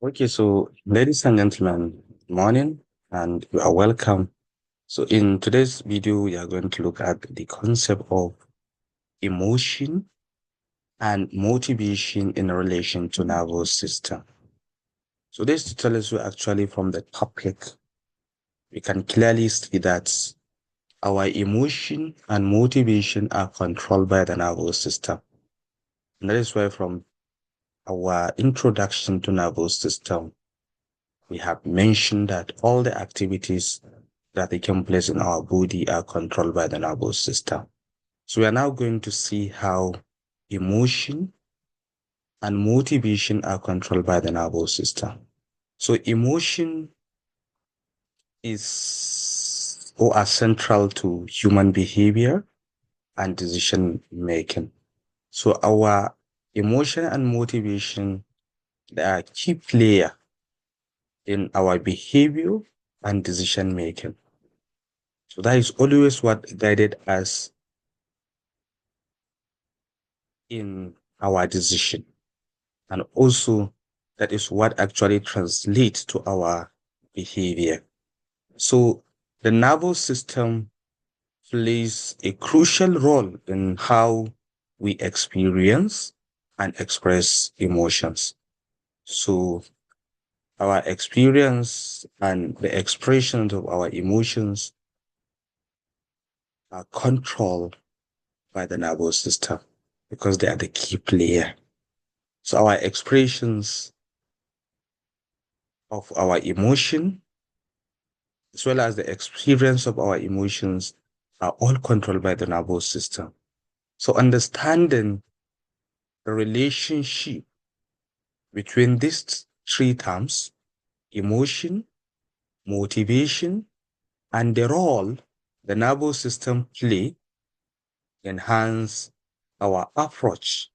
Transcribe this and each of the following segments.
Okay, so ladies and gentlemen, good morning and you are welcome. So in today's video, we are going to look at the concept of emotion and motivation in relation to nervous system. So this to tell us actually from the topic, we can clearly see that our emotion and motivation are controlled by the nervous system. And that is why from our introduction to nervous system, we have mentioned that all the activities that take place in our body are controlled by the nervous system. So we are now going to see how emotion and motivation are controlled by the nervous system. So emotion is or are central to human behavior and decision making. So our emotion and motivation, they are key player in our behavior and decision making. So that is always what guided us in our decision. And also that is what actually translates to our behavior. So the nervous system plays a crucial role in how we experience and express emotions. So our experience and the expressions of our emotions are controlled by the nervous system because they are the key player. So our expressions of our emotion, as well as the experience of our emotions, are all controlled by the nervous system. So understanding the relationship between these three terms, emotion, motivation, and the role the nervous system play, enhance our approach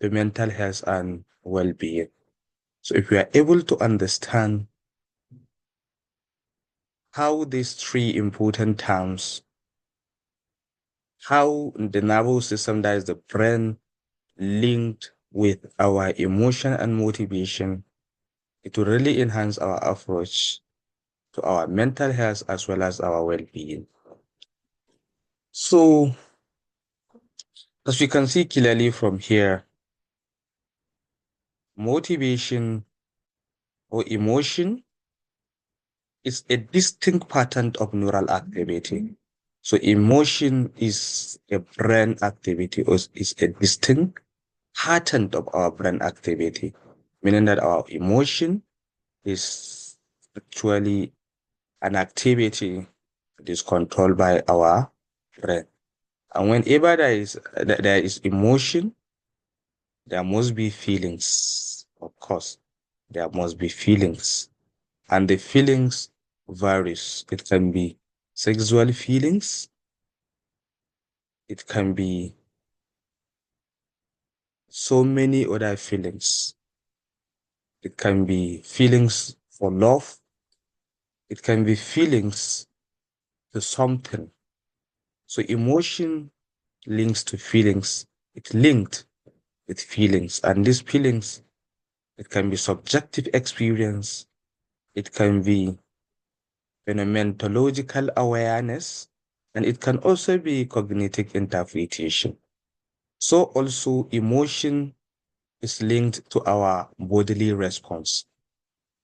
to mental health and well-being. So if we are able to understand how these three important terms, how the nervous system, that is the brain, linked with our emotion and motivation, it will really enhance our approach to our mental health as well as our well-being. So, as we can see clearly from here, motivation or emotion is a distinct pattern of neural activity. So emotion is a brain activity or is a distinct pattern of our brain activity, meaning that our emotion is actually an activity that is controlled by our brain. And whenever there is emotion, there must be feelings. Of course, there must be feelings. And the feelings varies. It can be sexual feelings. It can be so many other feelings. It can be feelings for love. It can be feelings to something. So emotion links to feelings. It linked with feelings. And these feelings, it can be subjective experience. It can be phenomenological awareness. And it can also be cognitive interpretation. So also emotion is linked to our bodily response.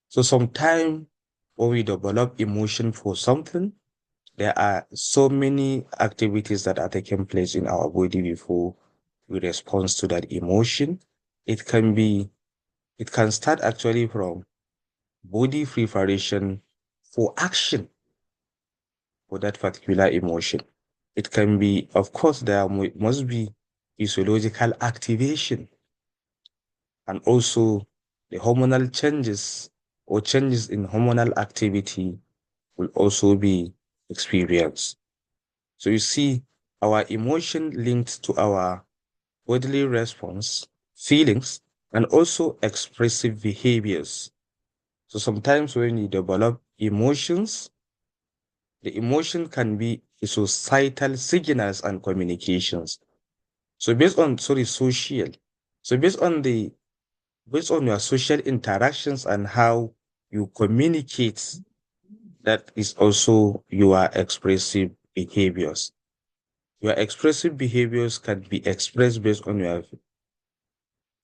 So sometimes when we develop emotion for something, there are so many activities that are taking place in our body before we respond to that emotion. It can be, it can start actually from body preparation for action for that particular emotion. It can be, of course, there must be physiological activation and also the hormonal changes or changes in hormonal activity will also be experienced. So you see, our emotion linked to our bodily response, feelings, and also expressive behaviors. So sometimes when you develop emotions, the emotion can be societal signals and communications. So based on, sorry, social. So based on the based on your social interactions and how you communicate, that is also your expressive behaviors. Your expressive behaviors can be expressed based on your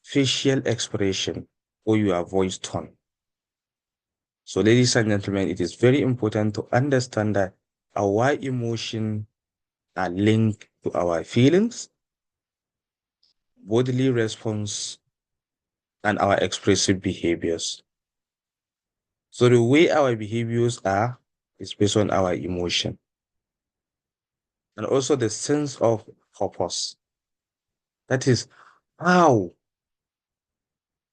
facial expression or your voice tone. So, ladies and gentlemen, it is very important to understand that our emotions are linked to our feelings, bodily response, and our expressive behaviors. So the way our behaviors are is based on our emotion and also the sense of purpose. That is how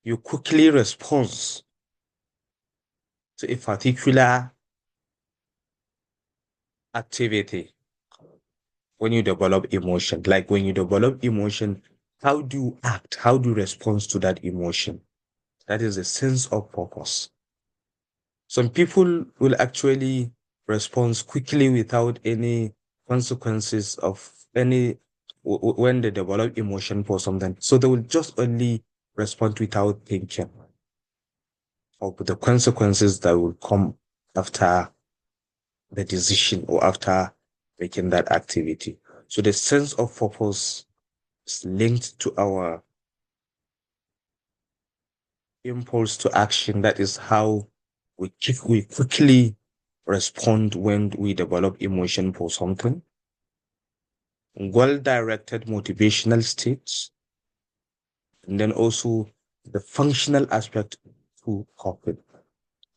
you quickly respond to a particular activity when you develop emotion. Like when you develop emotion, how do you act? How do you respond to that emotion? That is a sense of purpose. Some people will actually respond quickly without any consequences of any when they develop emotion for something. So they will just only respond without thinking of the consequences that will come after the decision or after making that activity. So the sense of purpose is linked to our impulse to action. That is how we quickly respond when we develop emotion for something. Well-directed motivational states, and then also the functional aspect to coping.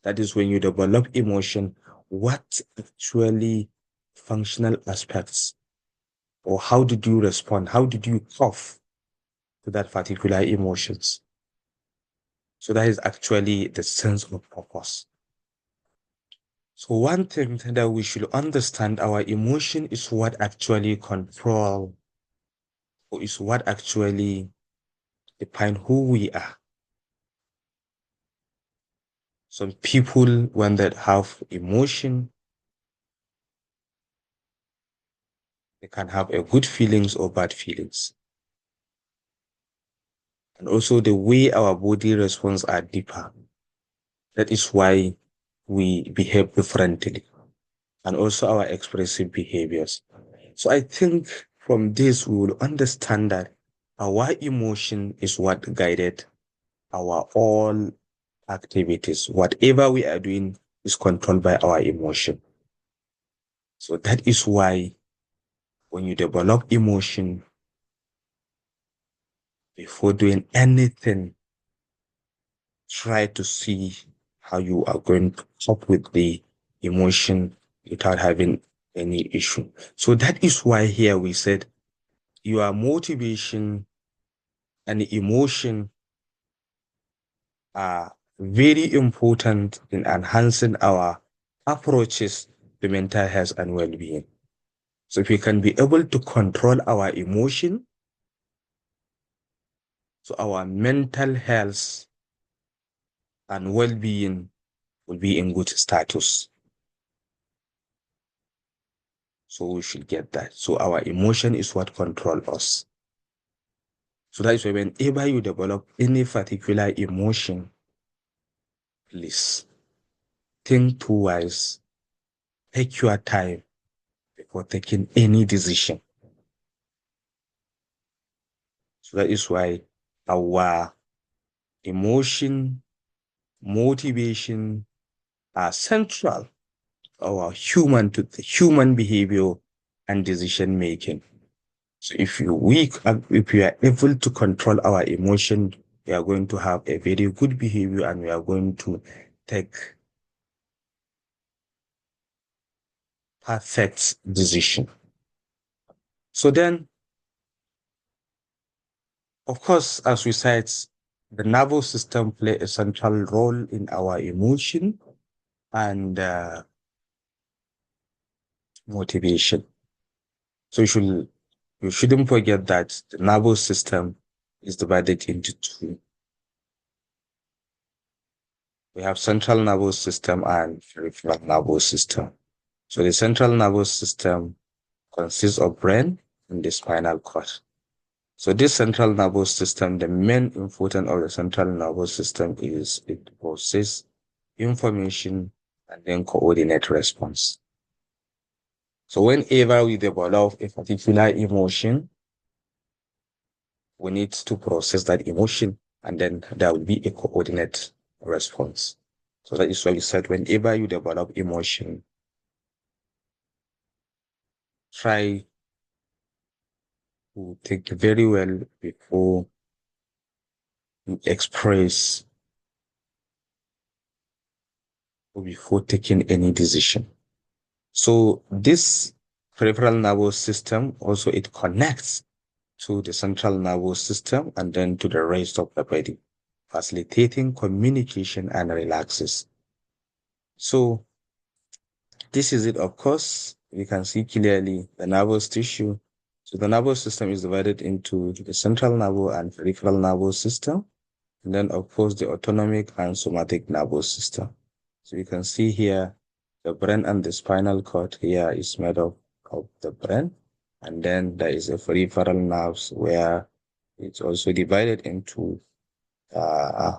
That is when you develop emotion, what actually functional aspects or how did you respond? How did you cope to that particular emotions? So that is actually the sense of purpose. So one thing that we should understand, our emotion is what actually control or is what actually define who we are. Some people, when they have emotion, they can have a good feelings or bad feelings. And also the way our body responds are deeper. That is why we behave differently. And also our expressive behaviors. So I think from this, we will understand that our emotion is what guided our all activities. Whatever we are doing is controlled by our emotion. So that is why when you develop emotion before doing anything, try to see how you are going to cope with the emotion without having any issue. So that is why here we said your motivation and emotion are very important in enhancing our approaches to mental health and well-being. So if we can be able to control our emotion, so our mental health and well-being will be in good status. So we should get that. So our emotion is what controls us. So that is why whenever you develop any particular emotion, please think twice, take your time before taking any decision. So that is why our emotion, motivation are central to our human behavior and decision making. So if we are able to control our emotion, we are going to have a very good behavior and we are going to take perfect decision. So then, of course, as we said, the nervous system play a central role in our emotion and motivation. So you shouldn't forget that the nervous system is divided into two. We have central nervous system and peripheral nervous system. So the central nervous system consists of brain and the spinal cord. So this central nervous system, the main importance of the central nervous system is it processes information and then coordinate response. So whenever we develop a particular emotion, we need to process that emotion and then there will be a coordinate response. So that is why we said whenever you develop emotion, try to think very well before you express or before taking any decision. So this peripheral nervous system also it connects to the central nervous system and then to the rest of the body, facilitating communication and relaxes. So this is it, of course. You can see clearly the nervous tissue. So the nervous system is divided into the central nervous and peripheral nervous system. And then, of course, the autonomic and somatic nervous system. So you can see here, the brain and the spinal cord here is made up of the brain. And then there is a peripheral nerves where it's also divided into uh,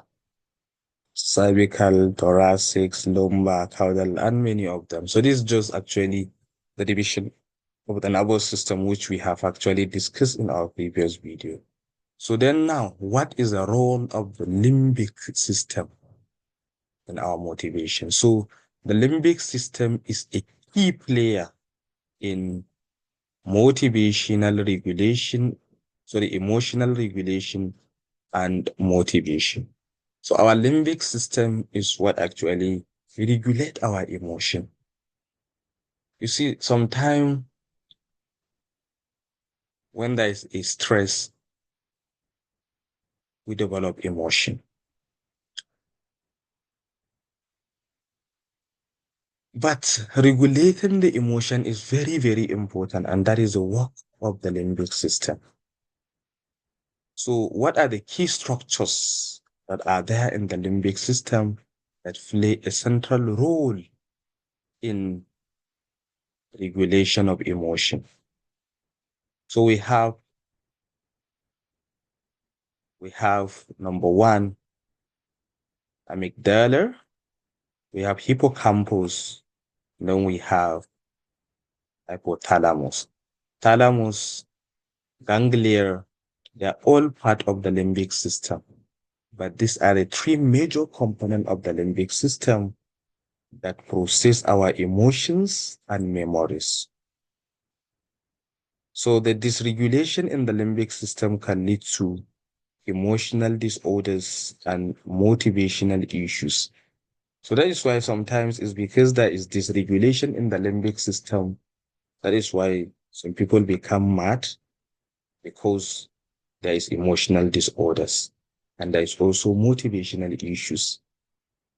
cervical, thoracic, lumbar, caudal, and many of them. So this is just actually the division of the nervous system, which we have actually discussed in our previous video. So then now, what is the role of the limbic system in our motivation? So the limbic system is a key player in motivational regulation, emotional regulation and motivation. So our limbic system is what actually regulate our emotion. You see, sometimes when there is a stress, we develop emotion. But regulating the emotion is very, very important, and that is the work of the limbic system. So what are the key structures that are there in the limbic system that play a central role in regulation of emotion? So we have number one, amygdala, we have hippocampus, then we have hypothalamus. Thalamus, ganglia, they are all part of the limbic system. But these are the three major components of the limbic system that process our emotions and memories. So the dysregulation in the limbic system can lead to emotional disorders and motivational issues. So that is why sometimes it's because there is dysregulation in the limbic system. That is why some people become mad because there is emotional disorders and there is also motivational issues.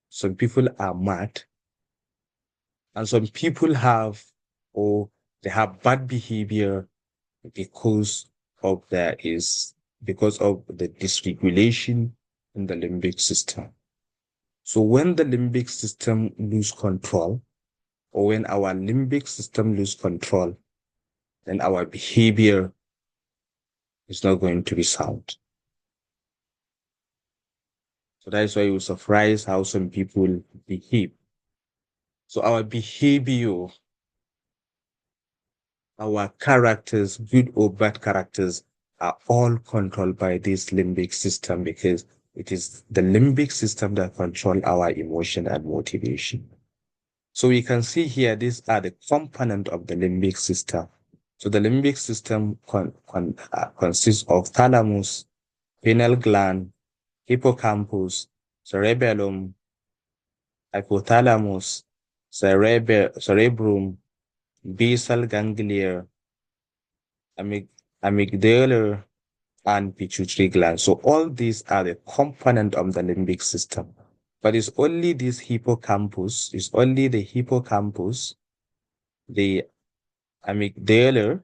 Some people are mad and some people have or they have bad behavior because because of the dysregulation in the limbic system. So when the limbic system lose control, or when our limbic system lose control, then our behavior is not going to be sound. So that is why you're surprised how some people behave. So our behavior, our characters, good or bad characters, are all controlled by this limbic system because it is the limbic system that control our emotion and motivation. So we can see here, these are the component of the limbic system. So the limbic system consists of thalamus, pineal gland, hippocampus, cerebellum, hypothalamus, cerebrum, basal ganglia, amygdala, and pituitary gland. So all these are the component of the limbic system. But it's only the hippocampus, the amygdala,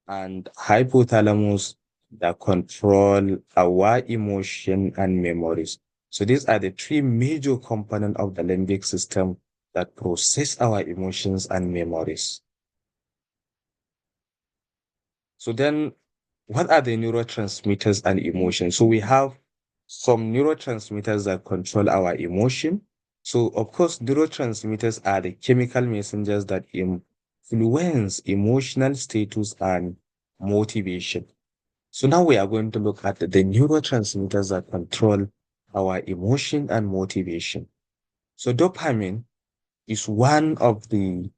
and hypothalamus that control our emotion and memories. So these are the three major components of the limbic system that process our emotions and memories. So then what are the neurotransmitters and emotions? So we have some neurotransmitters that control our emotion. So of course, neurotransmitters are the chemical messengers that influence emotional status and motivation. So now we are going to look at the neurotransmitters that control our emotion and motivation. So dopamine is one of the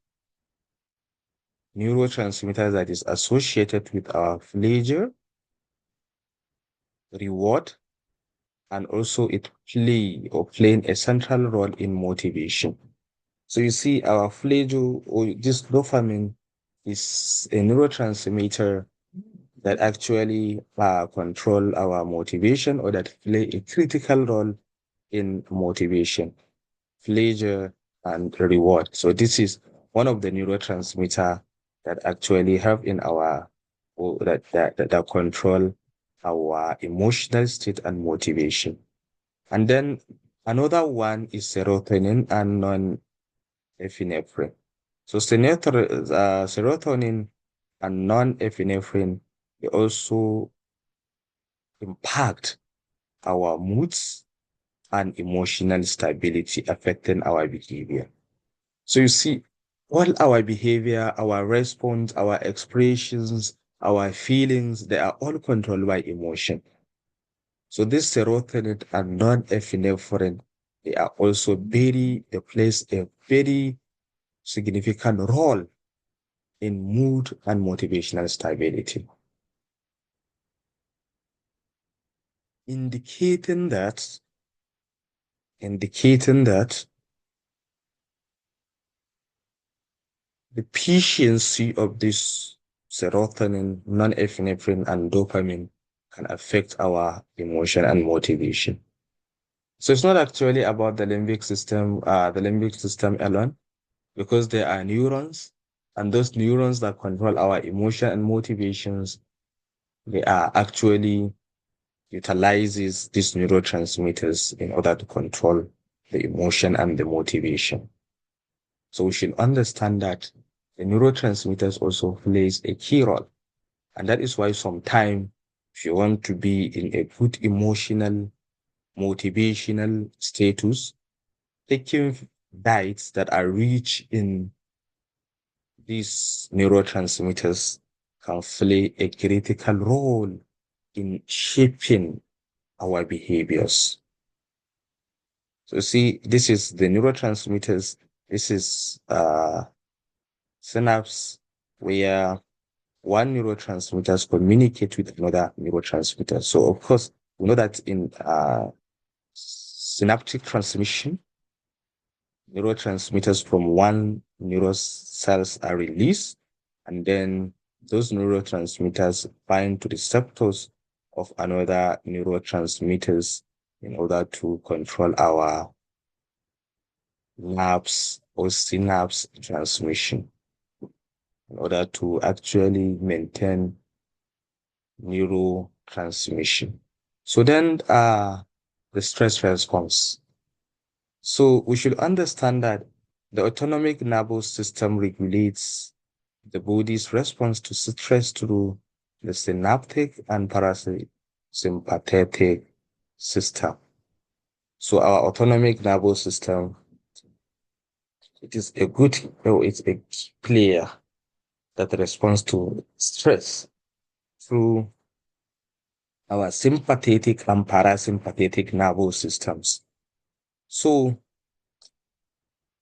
neurotransmitters that is associated with our pleasure, reward, and also it playing a central role in motivation. So you see our pleasure or this dopamine is a neurotransmitter that actually control our motivation or that play a critical role in motivation, pleasure, and reward. So this is one of the neurotransmitter that actually have in our or that control our emotional state and motivation. And then another one is serotonin and non-epinephrine. So serotonin and non-epinephrine, they also impact our moods and emotional stability, affecting our behavior. So you see, all our behavior, our response, our expressions, our feelings, they are all controlled by emotion. So this serotonin and non-epinephrine, they are also they plays a very significant role in mood and motivational stability, indicating that indicating that the deficiency of this serotonin, non-epinephrine, and dopamine can affect our emotion and motivation. So it's not actually about the limbic system alone, because there are neurons, and those neurons that control our emotion and motivations, they are actually utilizes these neurotransmitters in order to control the emotion and the motivation. So we should understand that the neurotransmitters also plays a key role. And that is why sometimes if you want to be in a good emotional, motivational status, taking diets that are rich in these neurotransmitters can play a critical role in shaping our behaviors. So see, this is the neurotransmitters. This is synapse where one neurotransmitters communicate with another neurotransmitter. So of course, we know that in synaptic transmission, neurotransmitters from one neural cells are released, and then those neurotransmitters bind to receptors of another neurotransmitters in order to control our nerves or synapse transmission, in order to actually maintain neurotransmission. So then the stress response. So we should understand that the autonomic nervous system regulates the body's response to stress through the synaptic and parasympathetic system. So our autonomic nervous system, it is a good, or it's a key player that responds to stress through our sympathetic and parasympathetic nervous systems. So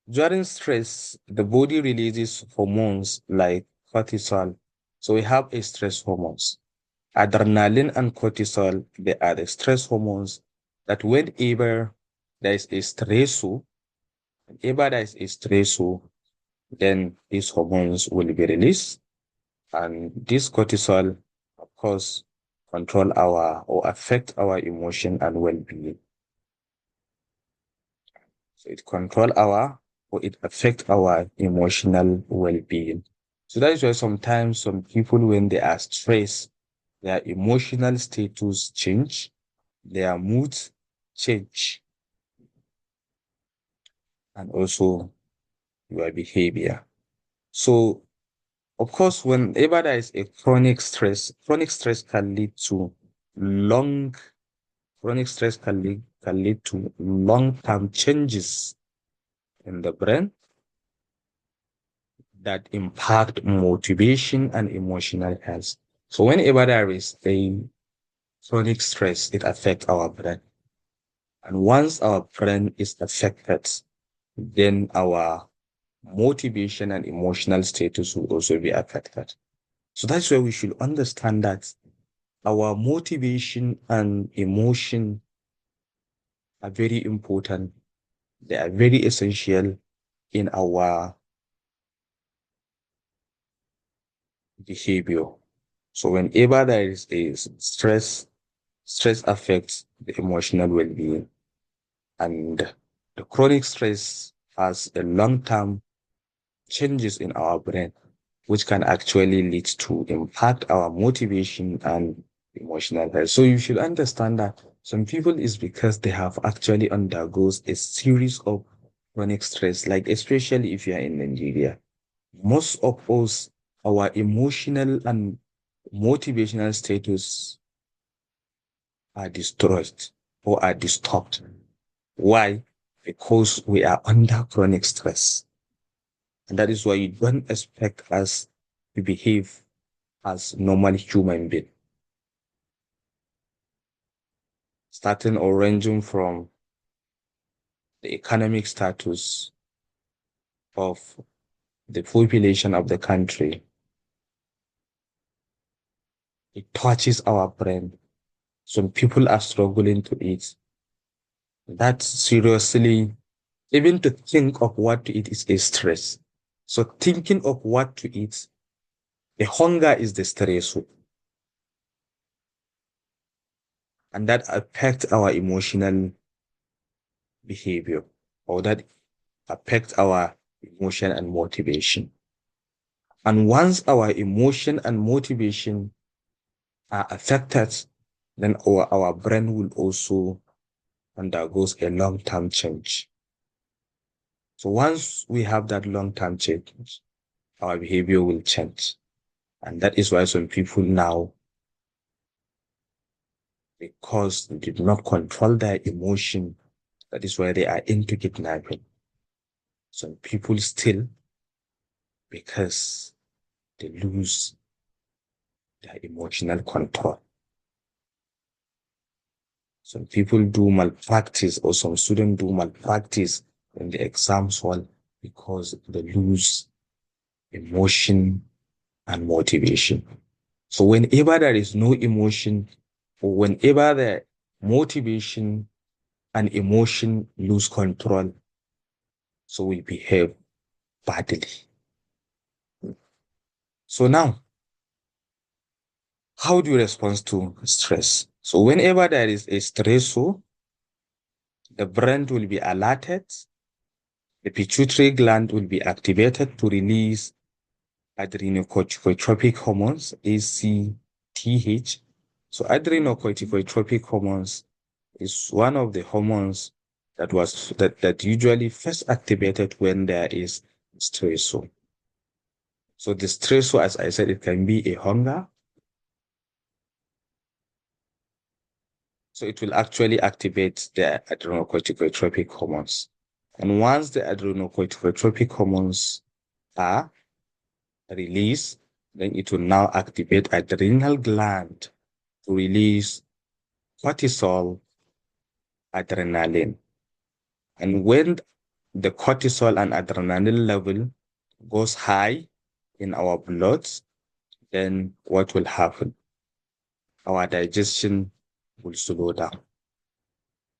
during stress, the body releases hormones like cortisol. So we have a stress hormones. Adrenaline and cortisol, they are the stress hormones that whenever there is a stressor, whenever there is a stressor, then these hormones will be released. And this cortisol, of course, control our or affect our emotion and well-being. So it control our or it affect our emotional well-being. So that is why sometimes some people, when they are stressed, their emotional status change, their moods change, and also your behavior. So Of course, whenever there is a chronic stress can lead to long, chronic stress can lead to long-term changes in the brain that impact motivation and emotional health. So whenever there is a chronic stress, it affects our brain. And once our brain is affected, then our motivation and emotional status will also be affected. So that's why we should understand that our motivation and emotion are very important. They are very essential in our behavior. So whenever there is a stress affects the emotional well-being, and the chronic stress has a long-term changes in our brain, which can actually lead to impact our motivation and emotional health. So you should understand that some people is because they have actually undergoes a series of chronic stress, like especially if you are in Nigeria. Most of us, our emotional and motivational status are destroyed or are disturbed. Why? Because we are under chronic stress. And that is why you don't expect us to behave as normal human being. Starting or ranging from the economic status of the population of the country, it touches our brain. Some people are struggling to eat. That seriously, even to think of what to eat is a stress. So thinking of what to eat, the hunger is the stress. And that affects our emotional behavior, or that affects our emotion and motivation. And once our emotion and motivation are affected, then our brain will also undergoes a long-term change. So once we have that long-term change, our behavior will change. And that is why some people now, because they did not control their emotion, that is why they are into kidnapping. Some people still, because they lose their emotional control. Some people do malpractice, or some students do malpractice in the exams hall because they lose emotion and motivation. So whenever there is no emotion, or whenever the motivation and emotion lose control, so we behave badly. So now, how do you respond to stress? So whenever there is a stressor, the brain will be alerted, the pituitary gland will be activated to release adrenocorticotropic hormones, ACTH. So adrenocorticotropic hormones is one of the hormones that usually first activated when there is stressor. So the stressor, as I said, it can be a hunger. So it will actually activate the adrenocorticotropic hormones. And once the adrenocorticotropic hormones are released, then it will now activate adrenal gland to release cortisol, adrenaline. And when the cortisol and adrenaline level goes high in our blood, then what will happen? Our digestion will slow down.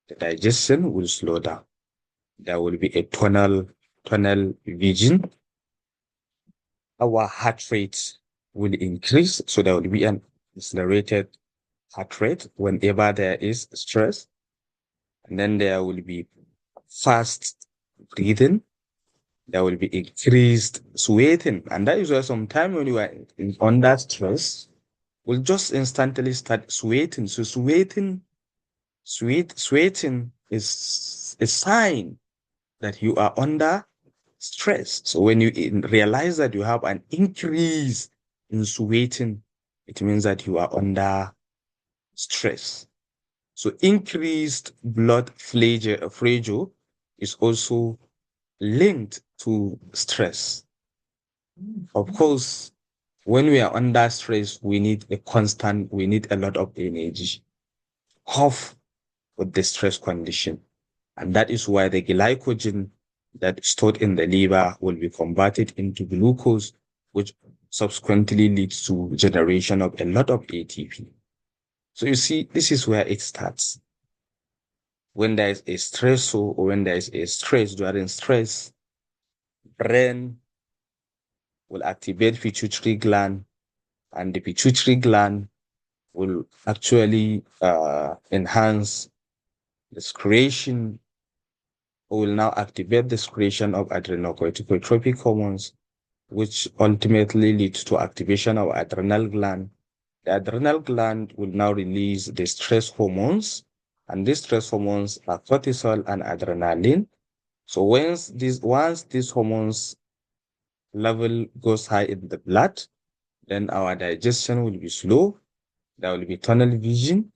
The digestion will slow down. There will be a tunnel vision. Our heart rate will increase. So there will be an accelerated heart rate whenever there is stress. And then there will be fast breathing. There will be increased sweating. And that is why sometimes when you are under stress, we'll just instantly start sweating. So sweating is a sign that you are under stress. So when you realize that you have an increase in sweating, it means that you are under stress. So increased blood pressure is also linked to stress. Of course, when we are under stress, we need a lot of energy. Off with the stress condition. And that is why the glycogen that is stored in the liver will be converted into glucose, which subsequently leads to generation of a lot of ATP. So you see, this is where it starts. When there is a stressor or when there is a stress during stress, brain will activate pituitary gland, and the pituitary gland will actually enhance the secretion, or will now activate the secretion of adrenocorticotropic hormones, which ultimately leads to activation of adrenal gland. The adrenal gland will now release the stress hormones, and these stress hormones are cortisol and adrenaline. So once these hormones level goes high in the blood, then our digestion will be slow, there will be tunnel vision,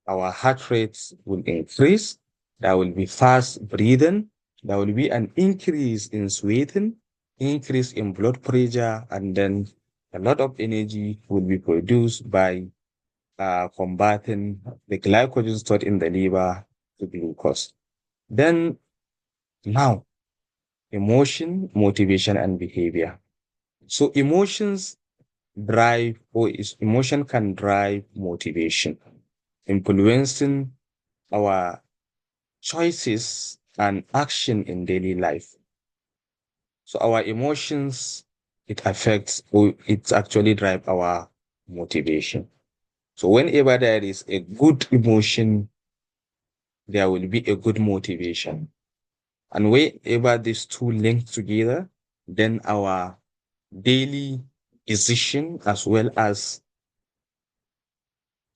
our heart rates will increase, there will be fast breathing, there will be an increase in sweating, increase in blood pressure, and then a lot of energy will be produced by converting the glycogen stored in the liver to glucose. Then now, emotion, motivation, and behavior. So emotions emotion can drive motivation, influencing our choices and action in daily life. So our emotions, it affects, or it actually drive our motivation. So whenever there is a good emotion, there will be a good motivation. And whenever these two link together, then our daily decision as well as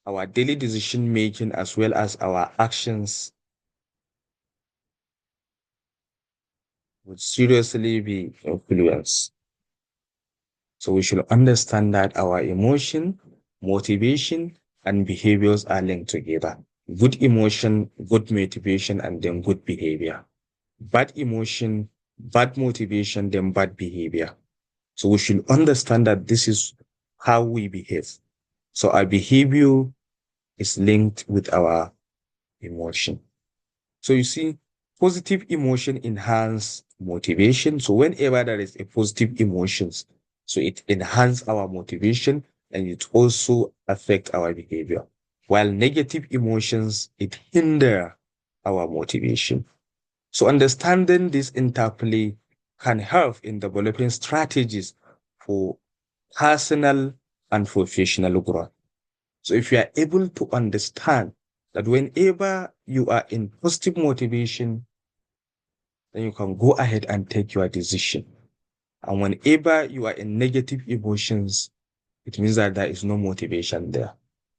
our daily decision making as well as our actions would seriously be influenced. So we should understand that our emotion, motivation, and behaviors are linked together. Good emotion, good motivation, and then good behavior. Bad emotion, bad motivation, then bad behavior. So we should understand that this is how we behave. So our behavior is linked with our emotion. So you see, positive emotion enhance motivation. So whenever there is a positive emotions, so it enhance our motivation and it also affect our behavior. While negative emotions, it hinder our motivation. So understanding this interplay can help in developing strategies for personal and professional growth. So if you are able to understand that whenever you are in positive motivation, then you can go ahead and take your decision. And whenever you are in negative emotions, it means that there is no motivation there.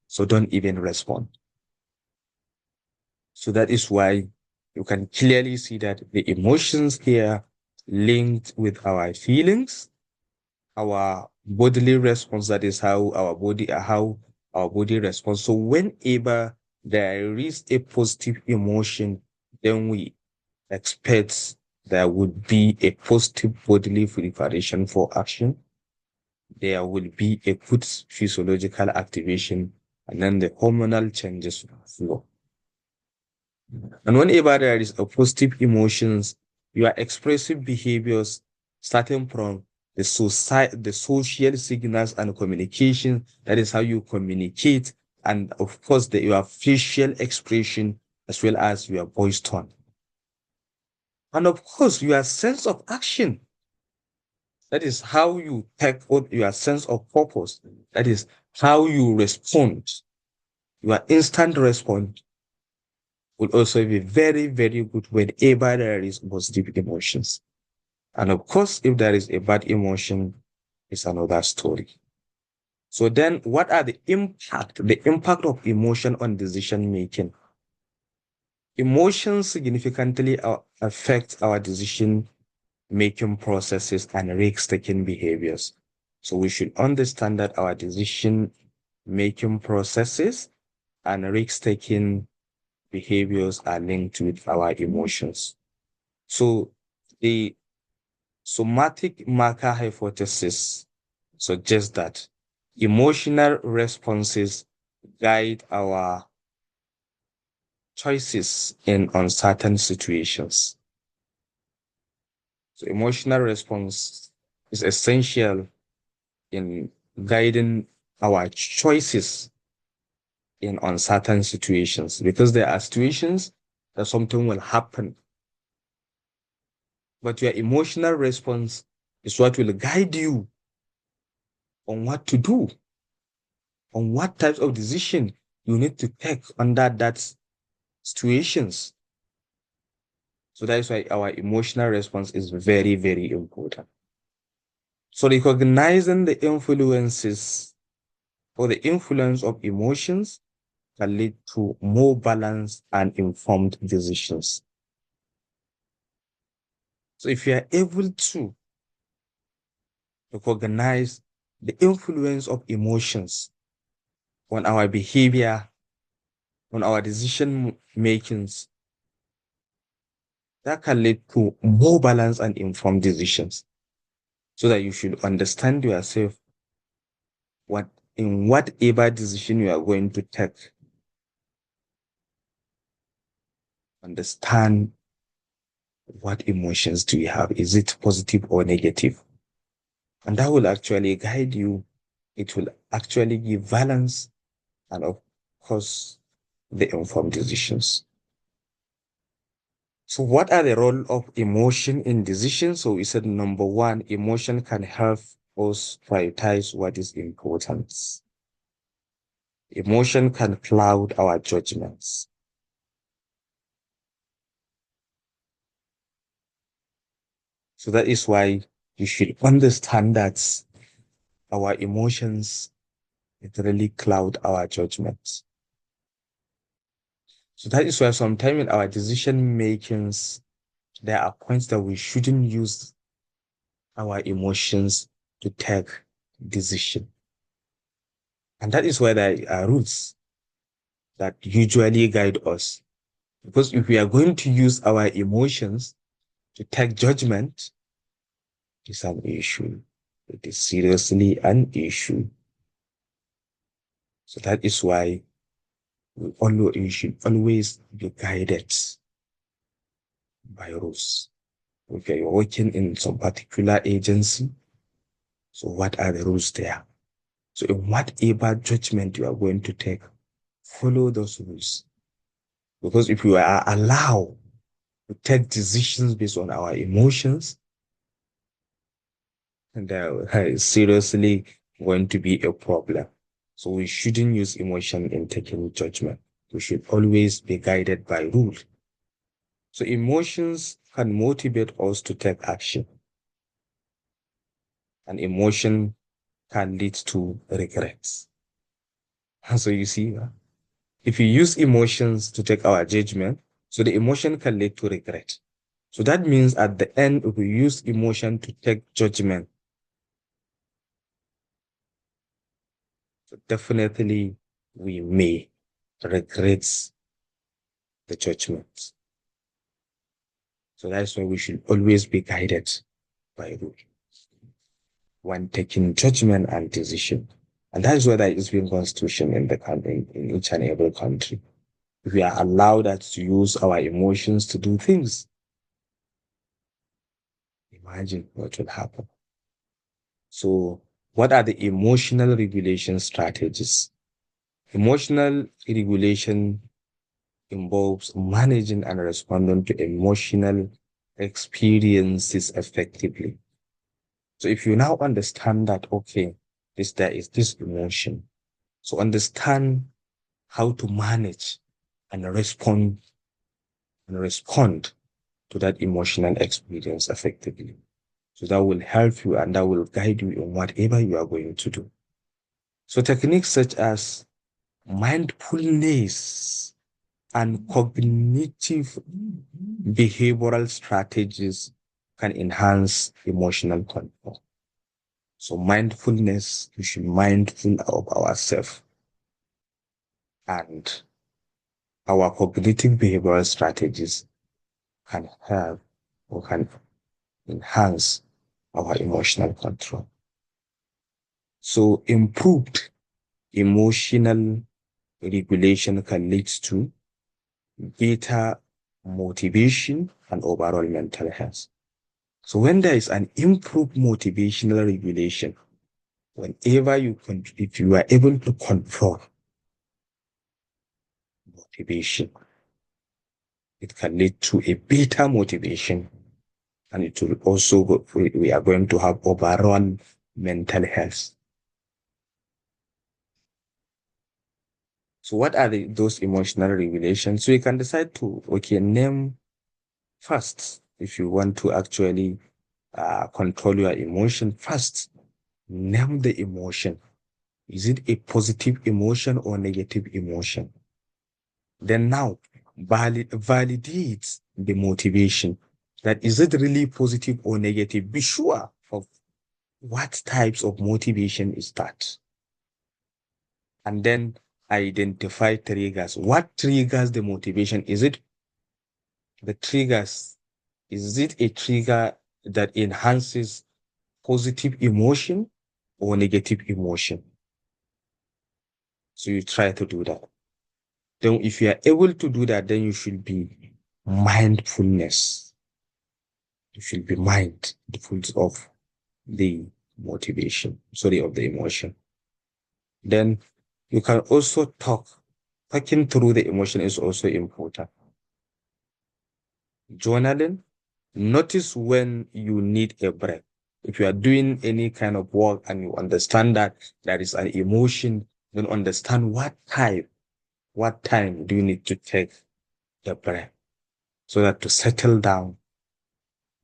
So don't even respond. So that is why you can clearly see that the emotions here linked with our feelings, our bodily response, that is how our body responds. So whenever there is a positive emotion, then we expect there would be a positive bodily preparation for action. There will be a good physiological activation, and then the hormonal changes flow. And whenever there is a positive emotions, your expressive behaviors starting from the social signals and communication, that is how you communicate, and of course your facial expression as well as your voice tone. And of course, your sense of action. That is how you take out your sense of purpose. That is how you respond. Your instant response will also be very, very good whenever there is positive emotions. And of course, if there is a bad emotion, it's another story. So then what are the impact? The impact of emotion on decision making. Emotions significantly affect our decision making processes, and risk-taking behaviors. So we should understand that our decision-making processes and risk-taking behaviors are linked with our emotions. So the somatic marker hypothesis suggests that emotional responses guide our choices in uncertain situations. So emotional response is essential in guiding our choices in uncertain situations, because there are situations that something will happen, but your emotional response is what will guide you on what to do, on what types of decision you need to take under that situations. So that is why our emotional response is very, very important. So recognizing the influences or the influence of emotions can lead to more balanced and informed decisions. So if you are able to recognize the influence of emotions on our behavior, on our decision makings, that can lead to more balanced and informed decisions. So that you should understand yourself in whatever decision you are going to take. Understand what emotions do you have? Is it positive or negative? And that will actually guide you. It will actually give balance and, of course, the informed decisions. So what are the role of emotion in decisions? So we said, number one, emotion can help us prioritize what is important. Emotion can cloud our judgments. So that is why you should understand that our emotions, it really cloud our judgments. So that is why sometimes in our decision makings, there are points that we shouldn't use our emotions to take decision. And that is why there are rules that usually guide us. Because if we are going to use our emotions to take judgment, it's an issue. It is seriously an issue. So that is why we should always be guided by rules. If you're working in some particular agency, so what are the rules there? So in whatever judgment you are going to take, follow those rules. Because if you are allowed to take decisions based on our emotions, and that is seriously going to be a problem. So we shouldn't use emotion in taking judgment. We should always be guided by rules. So emotions can motivate us to take action. And emotion can lead to regrets. So you see, if you use emotions to take our judgment, so the emotion can lead to regret. So that means at the end, if we use emotion to take judgment, so definitely we may regret the judgment. So that's why we should always be guided by rule when taking judgment and decision. And that is why there is being constitution in the country, in each and every country. If we are allowed to use our emotions to do things, imagine what will happen. So, what are the emotional regulation strategies? Emotional regulation involves managing and responding to emotional experiences effectively. So if you now understand that, okay, there is this emotion. So understand how to manage and respond to that emotional experience effectively. So that will help you and that will guide you in whatever you are going to do. So techniques such as mindfulness and cognitive behavioral strategies can enhance emotional control. So mindfulness, we should be mindful of ourselves and our cognitive behavioral strategies can help or can enhance our emotional control. So improved emotional regulation can lead to better motivation and overall mental health. So when there is an improved motivational regulation, if you are able to control motivation, it can lead to a better motivation, and it will also, we are going to have overall mental health. So what are those emotional regulations? So you can decide to, name first, if you want to actually control your emotion, first, name the emotion. Is it a positive emotion or negative emotion? Then now, validate the motivation. That is it really positive or negative? Be sure of what types of motivation is that. And then identify triggers. What triggers the motivation? Is it the triggers? Is it a trigger that enhances positive emotion or negative emotion? So you try to do that. Then if you are able to do that, then you should be mindfulness. You should be mindful of the motivation, of the emotion. Then you can also talking through the emotion is also important. Journaling, notice when you need a break. If you are doing any kind of work and you understand that there is an emotion, then understand what time do you need to take a break so that to settle down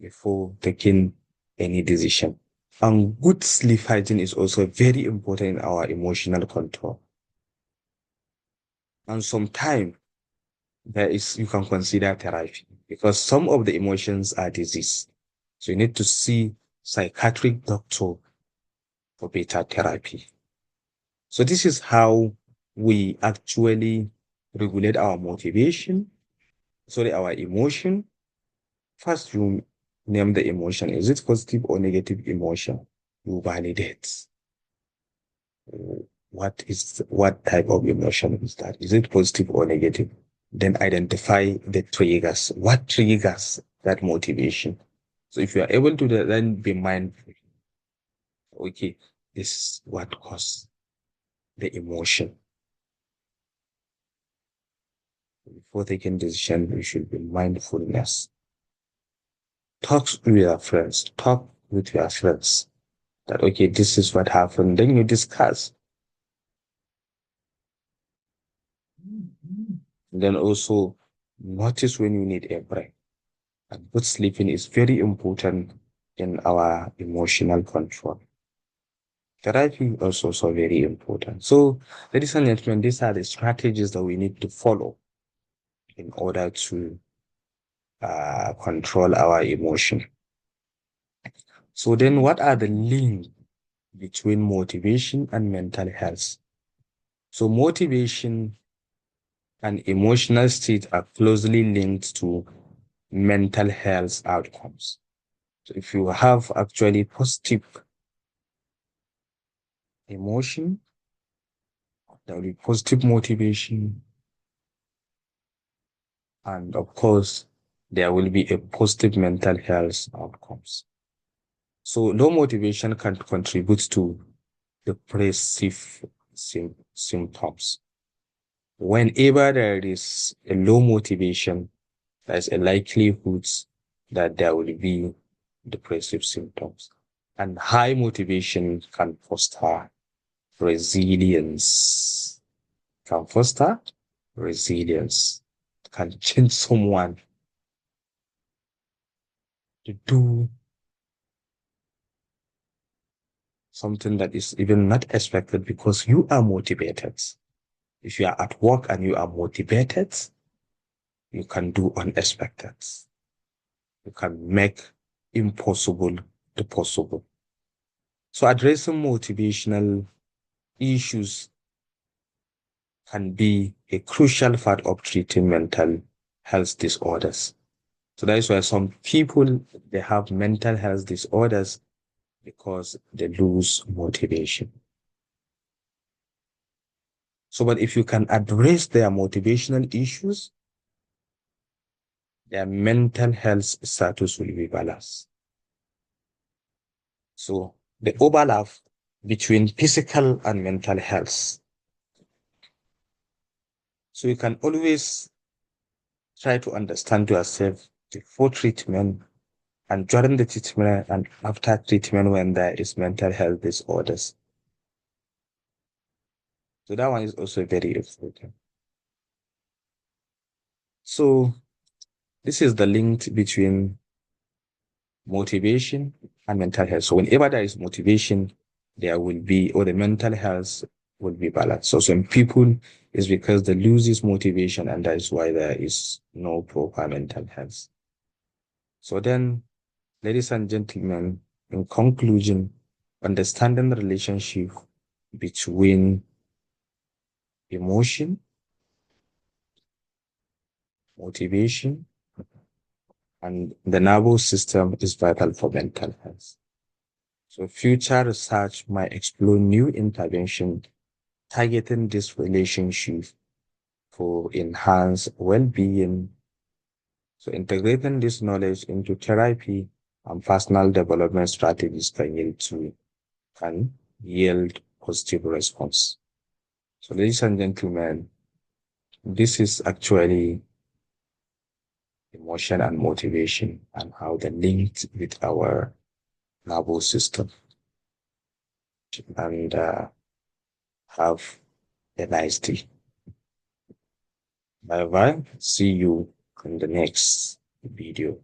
before taking any decision. And good sleep hygiene is also very important in our emotional control. And sometimes you can consider therapy because some of the emotions are disease. So you need to see psychiatric doctor for better therapy. So this is how we actually regulate our our emotion. First, you name the emotion. Is it positive or negative emotion? You validate. What type of emotion is that? Is it positive or negative? Then identify the triggers. What triggers that motivation? So if you are able to then be mindful. Okay, this is what causes the emotion. Before taking decision, you should be mindfulness. Talk with your friends. Talk with your friends. That okay, this is what happened. Then you discuss. Then also notice when you need a break. And good sleeping is very important in our emotional control. Therapy is also very important. So, ladies and gentlemen, these are the strategies that we need to follow in order to control our emotion. So then what are the links between motivation and mental health? So motivation and emotional state are closely linked to mental health outcomes. So if you have actually positive emotion, there will be positive motivation, and of course, there will be a positive mental health outcomes. So low motivation can contribute to depressive symptoms. Whenever there is a low motivation, there's a likelihood that there will be depressive symptoms. And high motivation can foster resilience. Can foster resilience. Can change someone to do something that is even not expected because you are motivated. If you are at work and you are motivated, you can do unexpected. You can make impossible to possible. So addressing motivational issues can be a crucial part of treating mental health disorders. So that is why some people, they have mental health disorders because they lose motivation. So, but if you can address their motivational issues, their mental health status will be balanced. So the overlap between physical and mental health. So you can always try to understand yourself before treatment and during the treatment and after treatment when there is mental health disorders. So that one is also very important. So this is the link between motivation and mental health. So whenever there is motivation, there will be, or the mental health will be balanced. So some people is because they lose this motivation, and that is why there is no proper mental health. So then, ladies and gentlemen, in conclusion, understanding the relationship between emotion, motivation, and the nervous system is vital for mental health. So future research might explore new intervention targeting this relationship for enhanced well-being. So integrating this knowledge into therapy and personal development strategies can yield positive response. So ladies and gentlemen, this is actually emotion and motivation and how they're linked with our nervous system. And have a nice day. Bye bye. See you in the next video.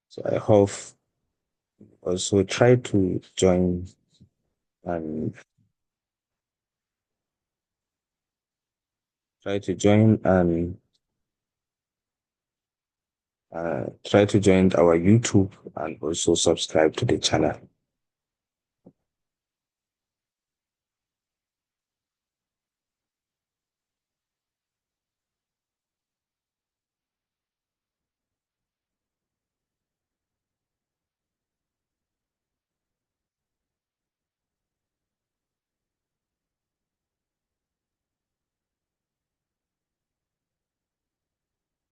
So I hope also and try to join our YouTube and also subscribe to the channel.